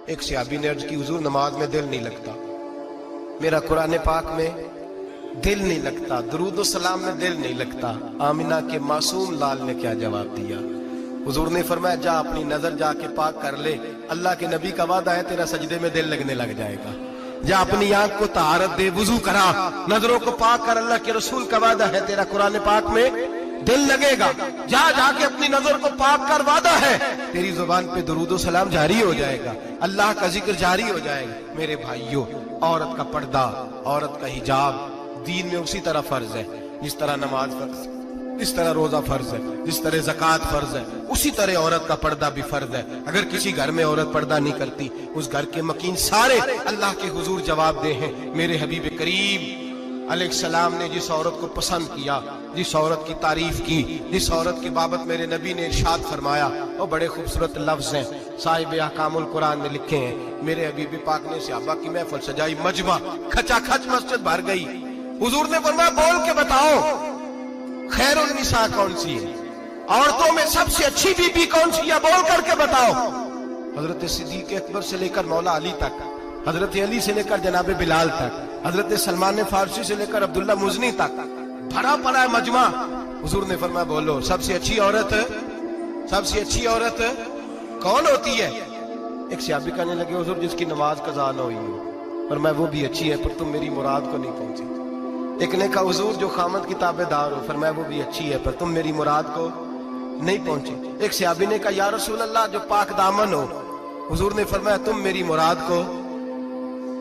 ایک صحابی نے عرض کی حضور نماز میں دل نہیں لگتا، میرا قرآن پاک میں دل نہیں لگتا، درود و سلام میں دل نہیں لگتا۔ آمنہ کے معصوم لال نے کیا جواب دیا؟ حضور نے فرمایا جا اپنی نظر جا کے پاک کر لے، اللہ کے نبی کا وعدہ ہے تیرا سجدے میں دل لگنے لگ جائے گا۔ جا اپنی آنکھ کو طہارت دے، وضو کرا، نظروں کو پاک کر، اللہ کے رسول کا وعدہ ہے تیرا قرآن پاک میں دل لگے گا۔ جا کے اپنی نظر کو پاک کر، وعدہ ہے تیری زبان پہ درود و سلام جاری ہو جائے گا، اللہ کا ذکر جاری ہو جائے گا۔ میرے بھائیوں، عورت کا پردہ، عورت کا حجاب دین میں اسی طرح فرض ہے جس طرح نماز فرض ہے، جس طرح روزہ فرض ہے، جس طرح زکوٰۃ فرض ہے، اسی طرح عورت کا پردہ بھی فرض ہے۔ اگر کسی گھر میں عورت پردہ نہیں کرتی، اس گھر کے مکین سارے اللہ کے حضور جواب دے ہیں۔ میرے حبیب کریم علیہ السلام نے جس عورت کو پسند کیا، جس عورت کی تعریف کی، جس عورت کی بابت میرے نبی نے ارشاد فرمایا، وہ بڑے خوبصورت لفظ ہیں، صاحب احکام القرآن نے لکھے ہیں۔ میرے حبیب پاک نے صحابہ کی محفل سجائی، مجمع کھچا کھچ مسجد بھر گئی۔ حضور نے فرمایا بول کے بتاؤ خیر النساء کون سی ہے، عورتوں میں سب سے اچھی بی بی کون سی ہے، بول کر کے بتاؤ۔ حضرت صدیق اکبر سے لے کر مولا علی تک، حضرت علی سے لے کر جناب بلال تک، حضرت سلمان فارسی سے لے کر عبداللہ مزنی تک بھرا پڑا ہے مجمع۔ حضور نے فرمایا بولو سب سے اچھی عورت، سب سے اچھی عورت کون ہوتی ہے؟ ایک صحابی کہنے لگے حضور جس کی نماز قضا نہ ہوئی ہو، فرمایا وہ بھی اچھی ہے پر تم میری مراد کو نہیں پہنچی۔ ایک نے کہا حضور جو خامد کی تابع دار ہو، فرمایا وہ بھی اچھی ہے پر تم میری مراد کو نہیں پہنچی۔ ایک صحابی نے کہا یا رسول اللہ جو پاک دامن ہو، حضور نے فرمایا تم میری مراد کو۔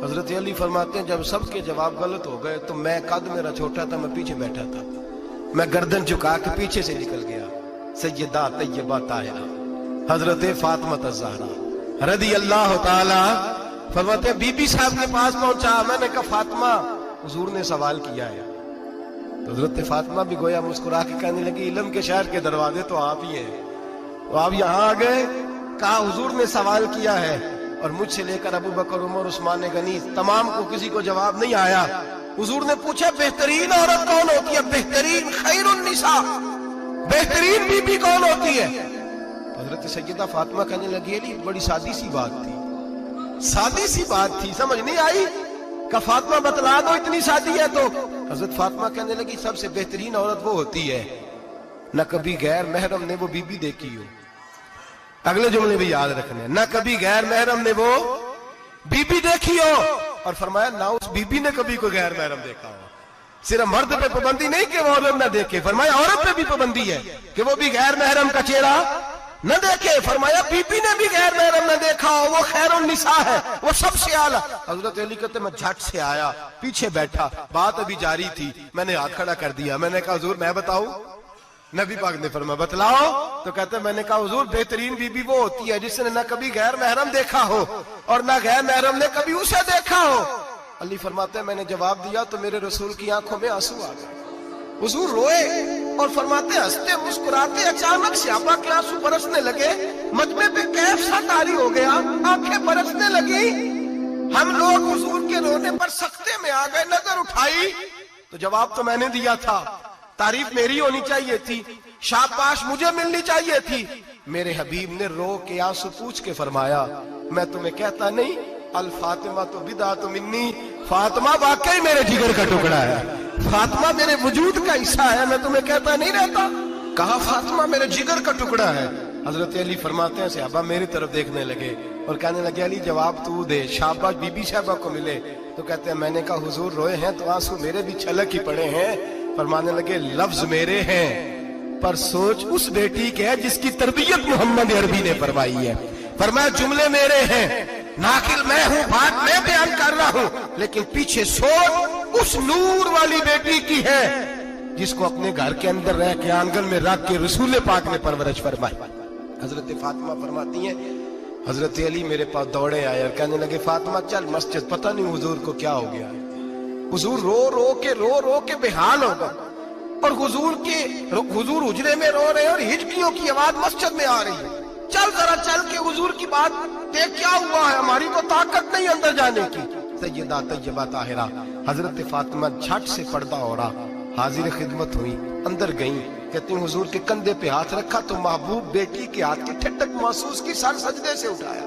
حضرت علی فرماتے ہیں جب سب کے جواب غلط ہو گئے تو میں قد میرا چھوٹا تھا، میں پیچھے بیٹھا تھا، میں گردن جھکا کے پیچھے سے نکل گیا۔ سیدہ طیبہ طاہرہ حضرت فاطمہ الزہرا رضی اللہ تعالی فرماتے ہیں بی بی صاحب کے پاس پہنچا، میں نے کہا فاطمہ حضور نے سوال کیا ہے۔ تو حضرت فاطمہ بھی گویا مسکرا کے کہنے لگی علم کے شہر کے دروازے تو آپ ہی ہیں، تو آپ یہاں آ گئے۔ کہا حضور نے سوال کیا ہے اور مجھ سے لے کر ابو بکر عمر عثمان غنی تمام کو کسی کو جواب نہیں آیا۔ حضور نے پوچھا بہترین عورت کون ہوتی ہے، بہترین خیر النساء، بہترین بی بی کون ہوتی ہے؟ حضرت سیدہ فاطمہ کہنے لگی علی بڑی سادی سی بات تھی، سادی سی بات تھی، سمجھ نہیں آئی؟ کہ فاطمہ بتلا دو اتنی سادی ہے تو۔ حضرت فاطمہ کہنے لگی سب سے بہترین عورت وہ ہوتی ہے نہ کبھی غیر محرم نے وہ بی بی دیکھی ہو، اگلے جملے بھی یاد رکھنے، نہ کبھی غیر محرم نے وہ بی بی دیکھی ہو، اور فرمایا نہ اس بی بی نے کبھی کوئی غیر محرم دیکھا ہو۔ صرف مرد پہ پابندی نہیں کہ وہ عورت نہ دیکھے، فرمایا عورت پہ بھی پابندی ہے کہ وہ بھی غیر محرم کا چہرہ نہ دیکھے، فرمایا بی بی نے بھی غیر محرم نہ دیکھا ہو، وہ خیر النساء ہے، وہ سب سے اعلیٰ۔ حضرت علی کہتے میں جھٹ سے آیا، پیچھے بیٹھا، بات ابھی جاری تھی، میں نے ہاتھ کھڑا کر دیا، میں نے کہا حضور میں بتاؤں؟ نبی پاک نے فرمایا بتلاؤ۔ تو کہتے میں نے کہا حضور بہترین بی بی وہ ہوتی ہے جس نے نہ کبھی غیر محرم دیکھا ہو اور نہ غیر محرم نے کبھی اسے دیکھا ہو۔ علی فرماتے ہیں میں نے جواب دیا تو میرے رسول کی آنکھوں میں آنسو آ گئے، حضور روئے اور فرماتے ہنستے مسکراتے اچانک صحابہ کے آنسو برسنے لگے، مجمع پہ کیف سا طاری ہو گیا، آنکھیں برسنے لگی۔ ہم لوگ حضور کے رونے پر سکتے میں آ گئے، نظر اٹھائی تو جواب تو میں نے دیا تھا، تعریف میری ہونی چاہیے تھی، شاباش مجھے ملنی چاہیے تھی۔ میرے حبیب نے رو کے آنسو پوچھ کے فرمایا میں تمہیں کہتا نہیں الفاطمہ تو بدعۃ منی، فاطمہ واقعی میرے جگر کا ٹکڑا ہے، فاطمہ میرے وجود کا حصہ ہے، میں تمہیں کہتا نہیں رہتا؟ کہا فاطمہ میرے جگر کا ٹکڑا ہے۔ حضرت علی فرماتے ہیں صحابہ میری طرف دیکھنے لگے اور کہنے لگے علی جواب تو دے، شاباش بی بی صاحبہ کو ملے۔ تو کہتے ہیں میں نے کہا حضور روئے ہیں تو آنسو میرے بھی چھلک ہی پڑے ہیں۔ فرمانے لگے لفظ میرے ہیں پر سوچ اس بیٹی کے ہے جس کی تربیت محمد عربی نے فرمائی ہے۔ فرمایا جملے میرے ہیں، ناقل میں ہوں، بات میں بیان کر رہا ہوں، لیکن پیچھے سوچ اس نور والی بیٹی کی ہے جس کو اپنے گھر کے اندر رہ کے آنگن میں رکھ کے رسول پاک نے پرورش فرمائی۔ حضرت فاطمہ فرماتی ہیں حضرت علی میرے پاس دوڑے آئے اور کہنے لگے فاطمہ چل مسجد، پتہ نہیں حضور کو کیا ہو گیا۔ حضور رو رو کے بےحال ہو گئے اور حضور حجرے میں رو رہے اور ہچکیوں کی آواز مسجد میں آ رہی ہے، چل ذرا چل کے حضور کی بات دیکھ کیا ہوا ہے، ہماری تو طاقت نہیں اندر جانے کی۔ سیدہ طیبہ طاہرہ حضرت فاطمہ جھٹ سے پردہ اوڑا، حاضر خدمت ہوئی، اندر گئیں، کہتی ہیں حضور کے کندھے پہ ہاتھ رکھا تو محبوب بیٹی کے ہاتھ کی ٹھنڈک محسوس کی، سر سجدے سے اٹھایا۔